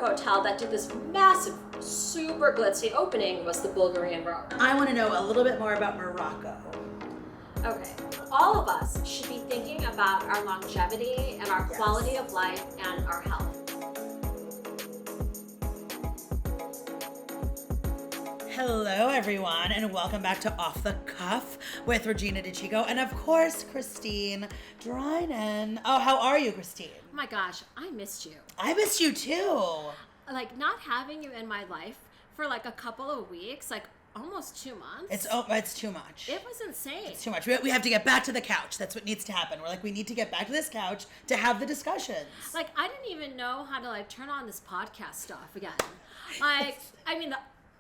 hotel that did this massive, super glitzy opening was the Bulgarian Rome. I want to know a little bit more about Morocco. Okay. All of us should be thinking about our longevity and our quality of life and our health. Hello, everyone, and welcome back to Off the Cuff with Regina and of course, Christine Drynan. Oh, how are you, Christine? Oh my gosh, I missed you. I missed you too. Like, not having you in my life for like a couple of weeks, like almost 2 months. It's too much. It was insane. It's too much. We have to get back to the couch. That's what needs to happen. We're like, we need to get back to this couch to have the discussions. Like, I didn't even know how to like turn on this podcast stuff again. Like, I mean,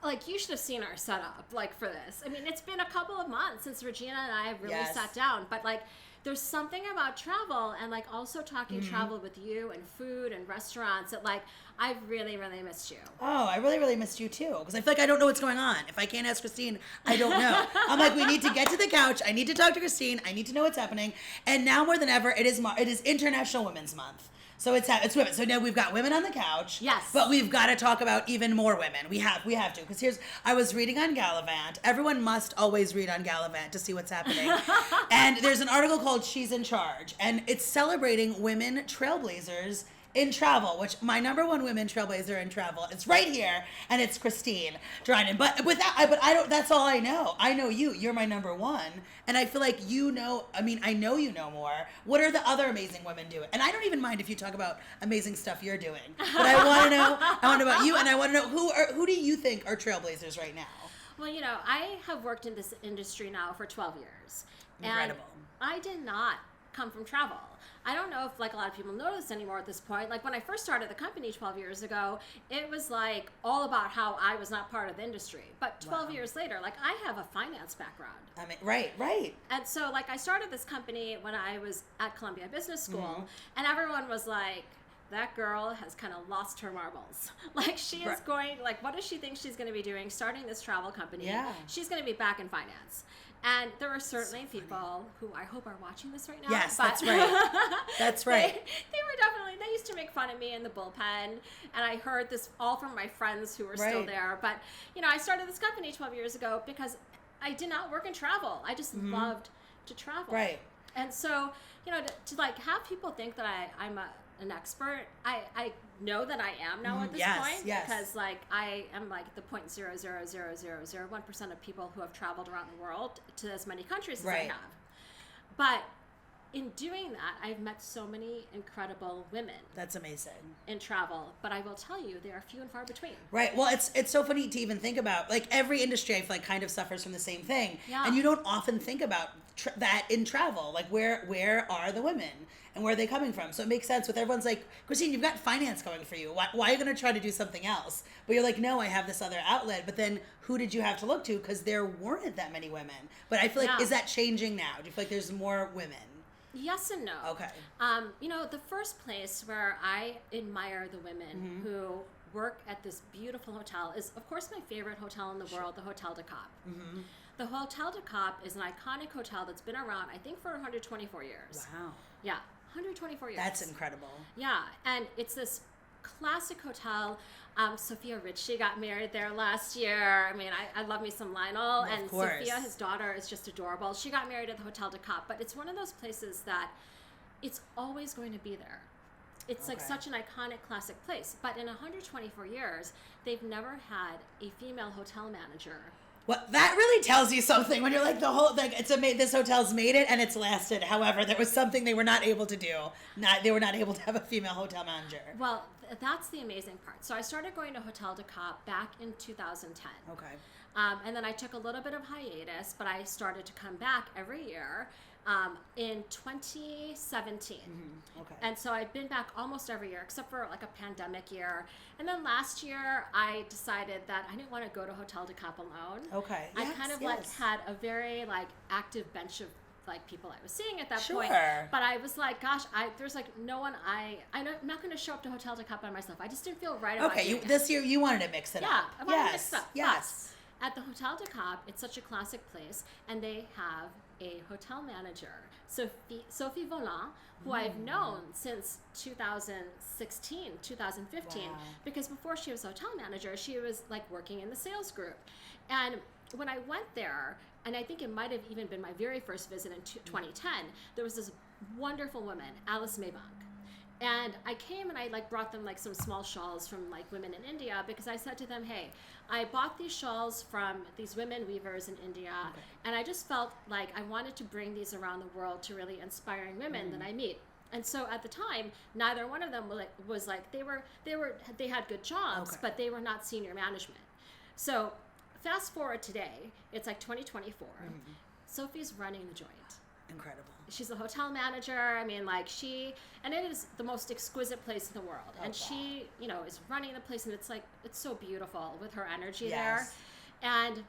like, you should have seen our setup, like, for this. I mean, it's been a couple of months since Regina and I have really sat down, but, like, there's something about travel and, like, also talking travel with you and food and restaurants that, like, I've really, really missed you. Oh, I really, really missed you, too, because I feel like I don't know what's going on. If I can't ask Christine, I don't know. I'm like, we need to get to the couch. I need to talk to Christine. I need to know what's happening. And now more than ever, it is International Women's Month. So it's women. So now we've got women on the couch. Yes. But we've got to talk about even more women. We have to. Because I was reading on Gallivant. Everyone must always read on Gallivant to see what's happening. And there's an article called She's in Charge. And it's celebrating women trailblazers in travel, which my number one women trailblazer in travel is right here, and it's Christine Drynan. But I don't. That's all I know. I know you. You're my number one, and I feel like you know. I mean, I know you know more. What are the other amazing women doing? And I don't even mind if you talk about amazing stuff you're doing. But I want to know. I want to know about you, and I want to know who do you think are trailblazers right now? Well, you know, I have worked in this industry now for 12 years. Incredible. And I did not come from travel. I don't know if like a lot of people know this anymore at this point. Like when I first started the company 12 years ago, it was like all about how I was not part of the industry. But 12 years later, like I have a finance background. I mean, right. And so like I started this company when I was at Columbia Business School, and everyone was like, that girl has kind of lost her marbles. Like she is going, like what does she think she's going to be doing starting this travel company? Yeah. She's going to be back in finance. And there are certainly people who I hope are watching this right now. Yes, that's right. That's right. They were definitely, they used to make fun of me in the bullpen. And I heard this all from my friends who were still there. But, you know, I started this company 12 years ago because I did not work in travel. I just loved to travel. Right. And so, you know, to like have people think that I'm an expert, I know that I am now at this point because like I am like the 0.0000001% of people who have traveled around the world to as many countries as I have. But in doing that, I've met so many incredible women. That's amazing. In travel, but I will tell you, they are few and far between. Right. Well, it's so funny to even think about. Like every industry, I feel like kind of suffers from the same thing, and you don't often think about that in travel. Like where are the women and where are they coming from? So it makes sense with everyone's like, Christine, you've got finance going for you. Why are you going to try to do something else? But you're like, no, I have this other outlet. But then who did you have to look to? Because there weren't that many women. But I feel like is that changing now? Do you feel like there's more women? Yes and no. Okay. You know, the first place where I admire the women who work at this beautiful hotel is, of course, my favorite hotel in the world, the Hotel de Cap. The Hotel de Cap is an iconic hotel that's been around, I think, for 124 years. Wow. Yeah, 124 years. That's incredible. Yeah, and it's this classic hotel. Sophia Richie got married there last year. I mean, I love me some Lionel. Of and course. Sophia, his daughter, is just adorable. She got married at the Hotel de Cap, but it's one of those places that it's always going to be there. It's like such an iconic classic place. But in 124 years, they've never had a female hotel manager. Well, that really tells you something when you're like this hotel's made it and it's lasted. However, there was something they were not able to do. They were not able to have a female hotel manager. Well, that's the amazing part. So I started going to Hotel de Cap back in 2010. Okay. And then I took a little bit of hiatus, but I started to come back every year in 2017. Okay. And so I've been back almost every year, except for like a pandemic year. And then last year, I decided that I didn't want to go to Hotel de Cap alone. Okay. I kind of like had a very like active bench of like people I was seeing at that point. But I was like, gosh, there's like no one I'm not going to show up to Hotel de Cap by myself. I just didn't feel right about it. This year you wanted to mix it up. Yeah, I wanted to mix it up. Yes. But at the Hotel de Cap, it's such a classic place, and they have a hotel manager, Sophie Volant, who I've known since 2016, 2015, because before she was a hotel manager, she was like working in the sales group. And when I went there, and I think it might have even been my very first visit in 2010, there was this wonderful woman, Alice Maybank. And I came and I like brought them like some small shawls from like women in India, because I said to them, hey, I bought these shawls from these women weavers in India, and I just felt like I wanted to bring these around the world to really inspiring women that I meet. And so at the time, neither one of them was like they had good jobs, but they were not senior management. So fast forward today, it's like 2024. Sophie's running the joint. Incredible. She's a hotel manager. I mean, like and it is the most exquisite place in the world. And she, is running the place, and it's so beautiful with her energy there. And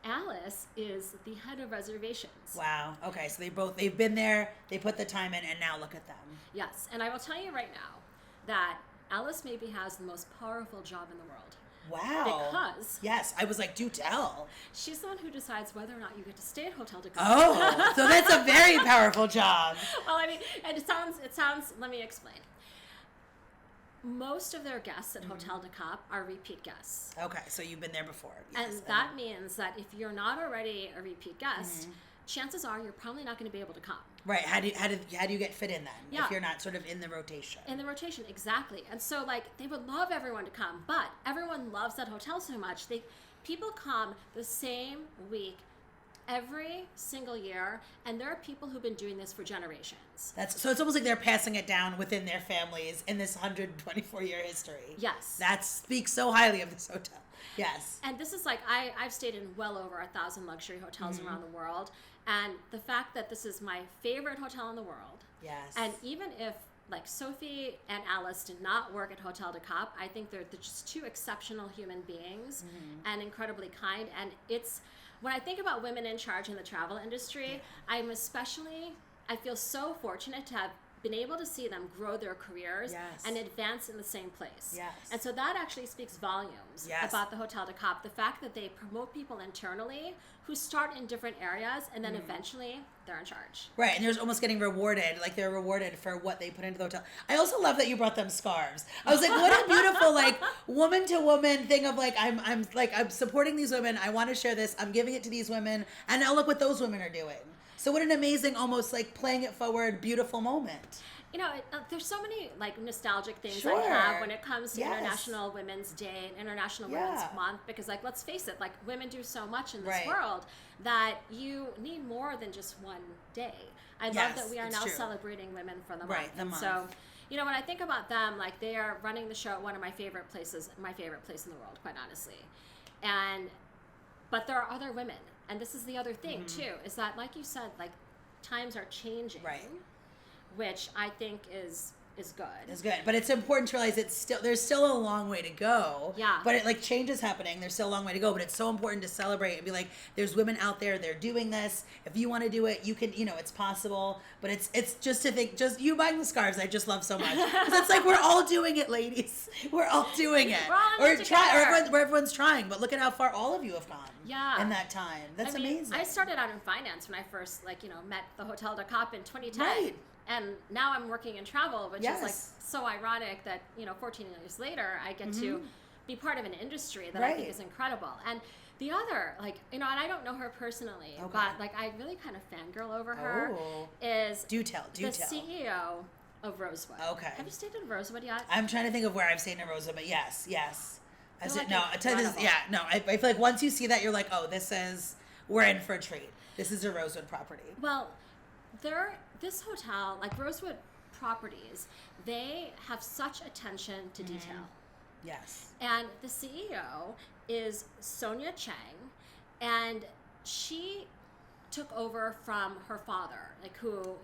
Alice is the head of reservations. Wow. Okay. So they've been there, they put the time in, and now look at them. Yes. And I will tell you right now that Alice maybe has the most powerful job in the world. Wow. Because yes, I was like, do tell. She's the one who decides whether or not you get to stay at Hotel de Cap. Oh, so that's a very powerful job. Well, I mean, and it sounds, let me explain. Most of their guests at Hotel de Cap are repeat guests. Okay, so you've been there before. Yes, and that means that if you're not already a repeat guest, chances are you're probably not going to be able to come. Right. How do you get fit in then? If you're not sort of in the rotation. In the rotation, exactly. And so they would love everyone to come, but everyone loves that hotel so much. People come the same week every single year, and there are people who've been doing this for generations. So it's almost like they're passing it down within their families in this 124-year history. Yes. That speaks so highly of this hotel. Yes. And this is I've stayed in well over 1,000 luxury hotels around the world. And the fact that this is my favorite hotel in the world. Yes. And even if Sophie and Alice did not work at Hotel de Cap, I think they're just two exceptional human beings and incredibly kind. And when I think about women in charge in the travel industry, I feel so fortunate to have been able to see them grow their careers and advance in the same place. Yes. And so that actually speaks volumes about the Hotel de Cap. The fact that they promote people internally who start in different areas, and then eventually they're in charge. Right, and they're almost getting rewarded, like they're rewarded for what they put into the hotel. I also love that you brought them scarves. I was like, what a beautiful woman to woman thing of I'm supporting these women. I want to share this. I'm giving it to these women, and now look what those women are doing. So what an amazing, almost playing it forward, beautiful moment. There's so many nostalgic things I have when it comes to International Women's Day and International Women's Month, because let's face it, women do so much in this world that you need more than just one day. I love that we are now celebrating women for the month. The month. So, when I think about them, they are running the show at one of my favorite places in the world, quite honestly. But there are other women, and this is the other thing too, is that like you said, times are changing. Right. Which I think is good. It's good, but it's important to realize there's still a long way to go. Yeah. But change is happening. There's still a long way to go, but it's so important to celebrate and be like, there's women out there, they're doing this. If you want to do it, you can. It's possible. But it's just to think, just you buying the scarves, I just love so much, because it's we're all doing it, ladies. We're all doing it. We're all everyone's trying. But look at how far all of you have gone. Yeah. In that time, that's amazing. I started out in finance when I first met the Hotel de Cap in 2010. Right. And now I'm working in travel, which is so ironic that 14 years later I get to be part of an industry that I think is incredible. And the other, and I don't know her personally, but I really kind of fangirl over her. Is do tell. CEO of Rosewood. Okay. Have you stayed in Rosewood yet? I'm trying to think of where I've stayed in Rosewood, but yes. I feel like once you see that, you're like, oh, we're in for a treat. This is a Rosewood property. Well, this hotel, Rosewood Properties, they have such attention to detail. Yes. And the CEO is Sonia Chang, and she took over from her father, who,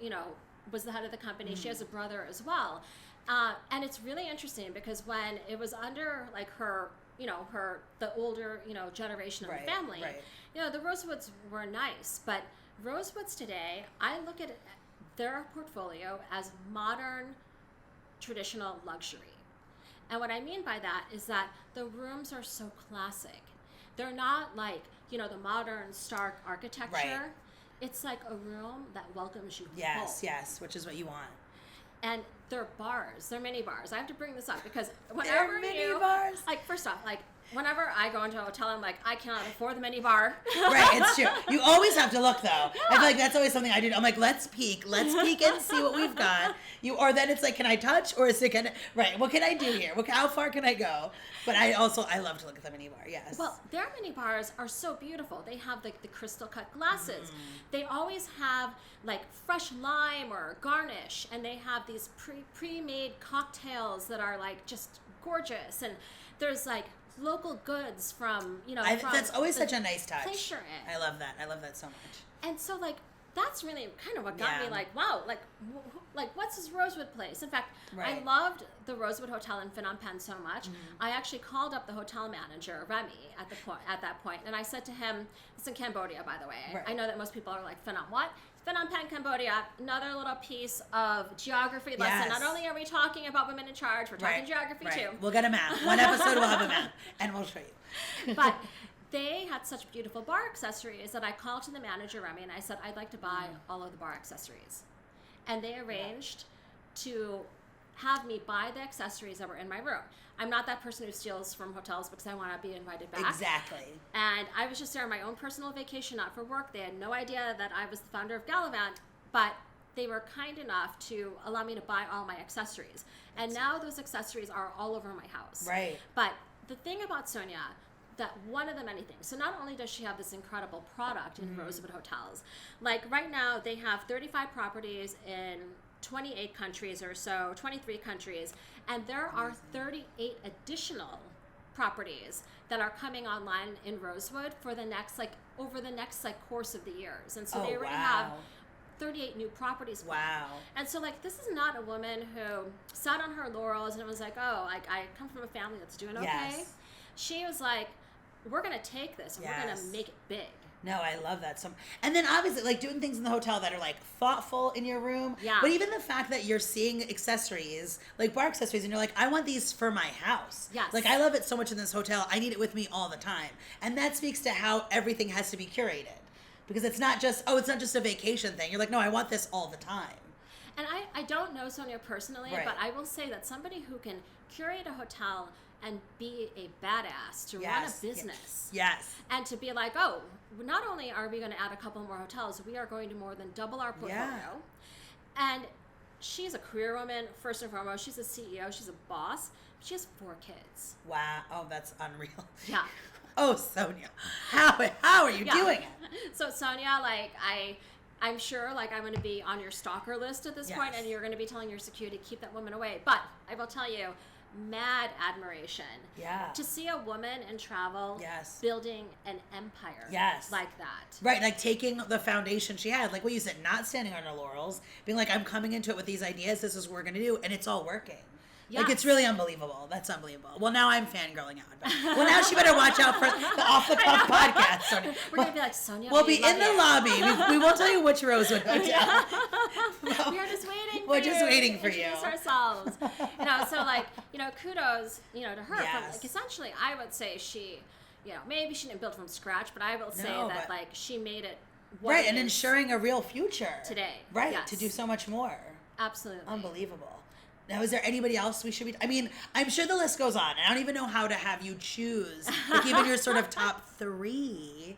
was the head of the company. She has a brother as well. And it's really interesting because when it was under her, the older, generation of the family, the Rosewoods were nice, but Rosewoods today, I look at their portfolio as modern, traditional luxury. And what I mean by that is that the rooms are so classic. They're not the modern, stark architecture. it's like a room that welcomes you home. Yes, which is what you want. And they're bars. They're mini bars. I have to bring this up because whenever bars. Like, first off, like, whenever I go into a hotel, I'm like, I cannot afford the mini bar. Right, it's true. You always have to look, though. Yeah. I feel like that's always something I do. I'm like, let's peek and see what we've got. Or then it's like, can I touch? Or is it right, what can I do here? How far can I go? But I love to look at the mini bar, yes. Well, their mini bars are so beautiful. They have like the crystal cut glasses. They always have like fresh lime or garnish, and they have these pre-made cocktails that are like just gorgeous. And there's like local goods from, that's always such a nice touch. Place you're in. I love that so much. And so like that's really kind of what got me like, wow, like what's this Rosewood place? In fact, I loved the Rosewood Hotel in Phnom Penh so much. I actually called up the hotel manager, Remy, at that point, and I said to him, it's in Cambodia, by the way. Right. I know that most people are like, Phnom what? Phnom Penh, Cambodia, another little piece of geography lesson. Not only are we talking about women in charge, we're talking geography too. We'll get a map. One episode we'll have a map, and we'll show you. But they had such beautiful bar accessories that I called to the manager, Remy, and I said, I'd like to buy all of the bar accessories. And they arranged to have me buy the accessories that were in my room. I'm not that person who steals from hotels because I want to be invited back. Exactly. And I was just there on my own personal vacation, not for work. They had no idea that I was the founder of Gallivant, but they were kind enough to allow me to buy all my accessories. And now those accessories are all over my house. Right. But the thing about Sonia, that one of the many things. So not only does she have this incredible product in Rosewood Hotels, like right now they have 35 properties in 28 countries or so, 23 countries, and there are 38 additional properties that are coming online in Rosewood for the next over the next course of the years. And so they already have 38 new properties. Wow. And so this is not a woman who sat on her laurels and was like, oh, I come from a family that's doing okay. Yes. She was like, we're going to take this and we're going to make it big. No, I love that. And then obviously doing things in the hotel that are thoughtful in your room. Yeah. But even the fact that you're seeing accessories, like bar accessories, and you're like, I want these for my house. Yes. I love it so much in this hotel. I need it with me all the time. And that speaks to how everything has to be curated. Because it's not just a vacation thing. You're like, no, I want this all the time. And I don't know Sonia personally, but I will say that somebody who can curate a hotel and be a badass to run a business. Yes. And to be like, oh, not only are we going to add a couple more hotels, we are going to more than double our portfolio. Yeah. And she's a career woman, first and foremost. She's a CEO. She's a boss. She has 4 kids. Wow. Oh, that's unreal. Yeah. Oh, Sonia. How are you doing it? So, Sonia, I'm sure I'm going to be on your stalker list at this point, and you're going to be telling your security, keep that woman away. But I will tell you, mad admiration. Yeah. To see a woman in travel building an empire like that. Right, taking the foundation she had, like what you said, not standing on her laurels, being like, I'm coming into it with these ideas, this is what we're going to do, and it's all working. Yes. It's really unbelievable. That's unbelievable. Well, now I'm fangirling out. But, now she better watch out for the Off the Cuff podcast, Sonia. We're going to be like, Sonia, we'll be in the lobby. We won't tell you which Rosewood Hotel. No. We are just waiting We're just waiting for you. Introduce ourselves. Kudos, to her. Yes. Essentially, I would say she, maybe she didn't build from scratch, but I will say that she made it right, and ensuring a real future. Today. Right, to do so much more. Absolutely. Unbelievable. Now, is there anybody else we should be... I'm sure the list goes on. I don't even know how to have you choose, even your sort of top 3.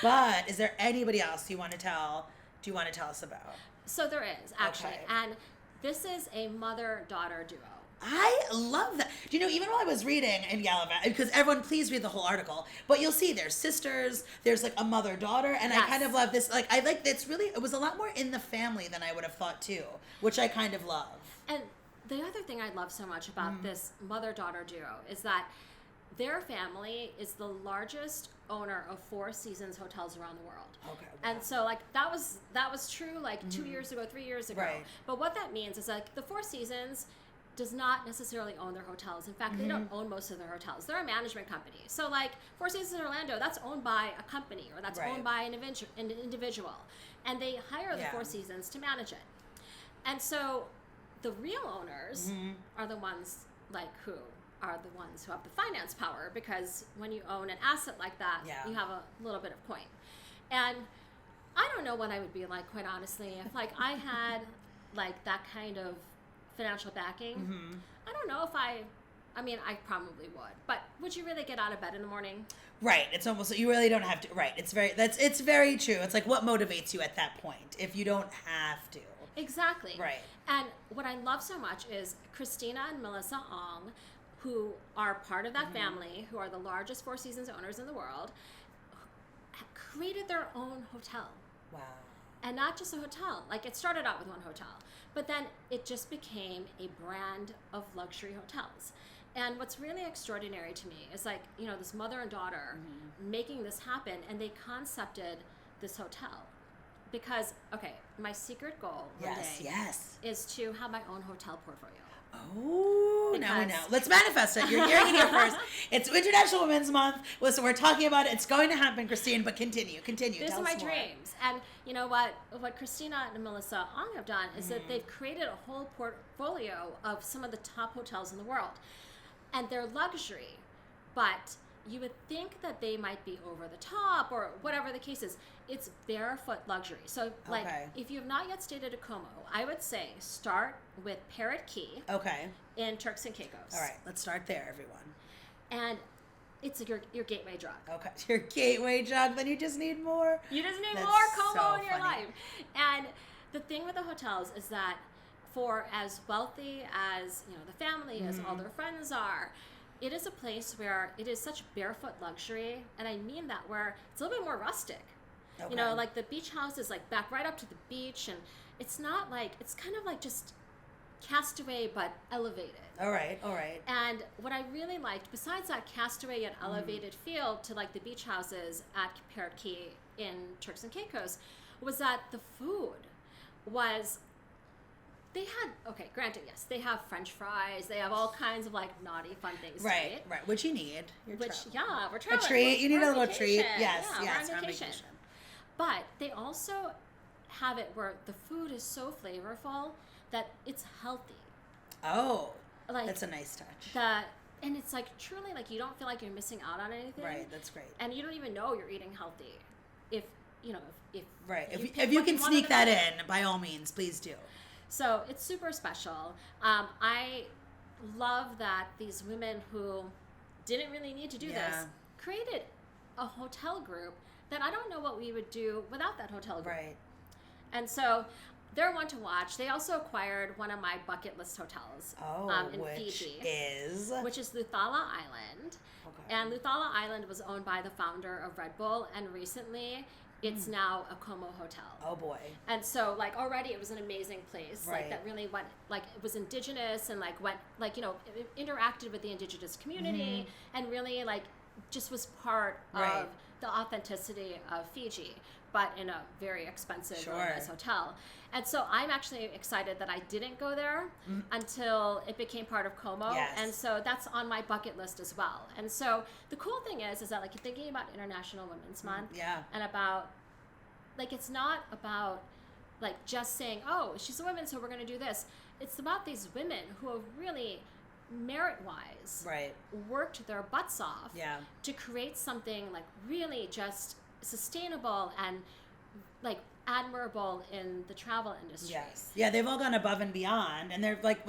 But is there anybody else you want to tell? Do you want to tell us about? So there is, actually. Okay. And this is a mother-daughter duo. I love that. Do you know, even while I was reading in Gallivant, because everyone, please read the whole article, but you'll see there's sisters, there's a mother-daughter, and I kind of love this. It was a lot more in the family than I would have thought too, which I kind of love. And the other thing I love so much about this mother-daughter duo is that their family is the largest owner of 4 Seasons hotels around the world. Okay. Wow. And so that was true 2 years ago, 3 years ago. Right. But what that means is the 4 Seasons does not necessarily own their hotels. In fact, they don't own most of their hotels. They're a management company. So 4 Seasons in Orlando, that's owned by a company or that's owned by an individual. And they hire the 4 Seasons to manage it. And so the real owners are the ones who are the ones who have the finance power, because when you own an asset like that, you have a little bit of coin. And I don't know what I would be like, quite honestly, if like I had like that kind of financial backing. Mm-hmm. I don't know if I mean, I probably would, but would you really get out of bed in the morning? Right. It's almost, you really don't have to. Right. It's very true. It's like, what motivates you at that point if you don't have to? Exactly. Right. And what I love so much is Christina and Melissa Ong, who are part of that mm-hmm. family, who are the largest Four Seasons owners in the world, created their own hotel. Wow. And not just a hotel. Like, it started out with one hotel, but then it just became a brand of luxury hotels. And what's really extraordinary to me is, like, you know, this mother and daughter mm-hmm. making this happen, and they concepted this hotel. Because, okay, my secret goal one day is to have my own hotel portfolio. Oh, now we know. Let's manifest it. You're hearing it here first. It's International Women's Month. Listen, we're talking about it. It's going to happen, Christine, but continue. These are my dreams. And you know what Christina and Melissa Ong have done is mm-hmm. that they've created a whole portfolio of some of the top hotels in the world. And they're luxury, but you would think that they might be over the top or whatever the case is. It's barefoot luxury. So, like, if you have not yet stayed at a Como, I would say start with Parrot Key. Okay. In Turks and Caicos. All right, let's start there, everyone. And it's your gateway drug. Okay, your gateway drug. Then you just need more. You just need more Como in your life. And the thing with the hotels is that for as wealthy as, you know, the family, mm-hmm. as all their friends are, it is a place where it is such barefoot luxury, and I mean that, where it's a little bit more rustic. Okay. You know, like the beach house is like back right up to the beach, and it's not like, it's kind of like just Castaway but elevated. All right. And what I really liked, besides that Castaway yet elevated feel to like the beach houses at Parrot Key in Turks and Caicos, was that the food was, they had, okay, granted, yes, they have French fries, they have all kinds of like naughty fun things. Right. Which you need. We're traveling. A treat, you need a little treat. Yes, we're on vacation. But they also have it where the food is so flavorful that it's healthy. Oh, like, that's a nice touch. And it's like truly like you don't feel like you're missing out on anything. Right, that's great. And you don't even know you're eating healthy. If you can sneak that in, by all means, please do. So it's super special. I love that these women who didn't really need to do this created a hotel group that I don't know what we would do without that hotel group. Right. And so they're one to watch. They also acquired one of my bucket list hotels in Fiji. Which is Luthala Island. Okay. And Luthala Island was owned by the founder of Red Bull, and recently it's now a Como hotel. Oh boy. And so like already it was an amazing place. Right. Like that really went, like it was indigenous and like went, like, you know, it interacted with the indigenous community and really like just was part of the authenticity of Fiji, but in a very expensive nice hotel. And so I'm actually excited that I didn't go there until it became part of Como. Yes. And so that's on my bucket list as well. And so the cool thing is that like you're thinking about International Women's Month and about, like, it's not about like just saying, oh, she's a woman, so we're going to do this. It's about these women who have really merit-wise worked their butts off to create something like really just sustainable and like admirable in the travel industry. Yes. Yeah, they've all gone above and beyond, and they're like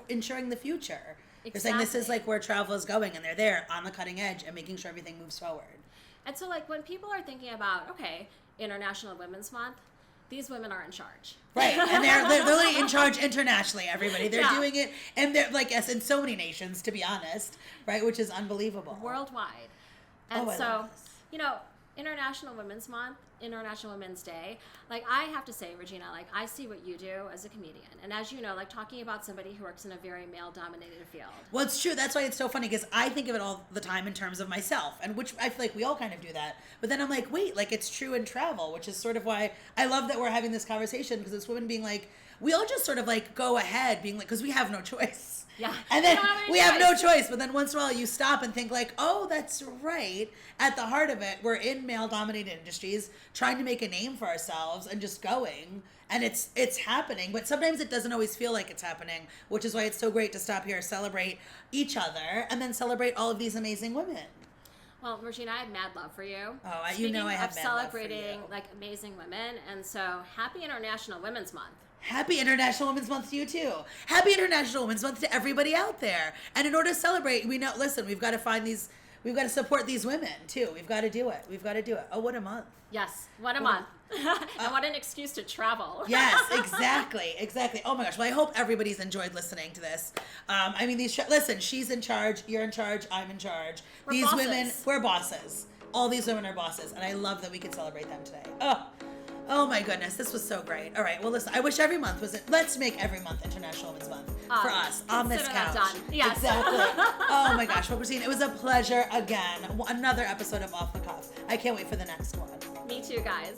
ensuring the future. Exactly. They're saying this is like where travel is going, and they're there on the cutting edge and making sure everything moves forward. And so like when people are thinking about, okay, International Women's Month, these women are in charge. Right. And they're literally in charge internationally, everybody. They're doing it, and they're like, yes, in so many nations, to be honest, right? Which is unbelievable. Worldwide. And so, you know, International Women's Month, International Women's Day, like I have to say, Regina, like I see what you do as a comedian. And as you know, like talking about somebody who works in a very male-dominated field. Well, it's true. That's why it's so funny, because I think of it all the time in terms of myself, and which I feel like we all kind of do that. But then I'm like, wait, like it's true in travel, which is sort of why I love that we're having this conversation, because it's women being like, we all just sort of like go ahead being like, because we have no choice. Yeah. And then we have no choice. But then once in a while you stop and think like, oh, that's right. At the heart of it, we're in male-dominated industries trying to make a name for ourselves and just going. And it's happening. But sometimes it doesn't always feel like it's happening, which is why it's so great to stop here, celebrate each other, and then celebrate all of these amazing women. Well, Regina, I have mad love for you. Oh, you know I have mad love for you. Speaking of celebrating like amazing women, and so happy International Women's Month. Happy International Women's Month to you too. Happy International Women's Month to everybody out there. And in order to celebrate, we've got to support these women too. We've got to do it. Oh, what a month. Yes, what a month. And what an excuse to travel. Yes, exactly. Oh my gosh. Well, I hope everybody's enjoyed listening to this. I mean, listen, she's in charge, you're in charge, I'm in charge. These bosses. Women, we're bosses. All these women are bosses. And I love that we could celebrate them today. Oh my goodness, this was so great. All right, well listen, I wish every month was it. Let's make every month International Women's Month for us on this couch. That done. Yes. Exactly. Oh my gosh, well Christine, it was a pleasure again. Another episode of Off the Cuff. I can't wait for the next one. Me too, guys.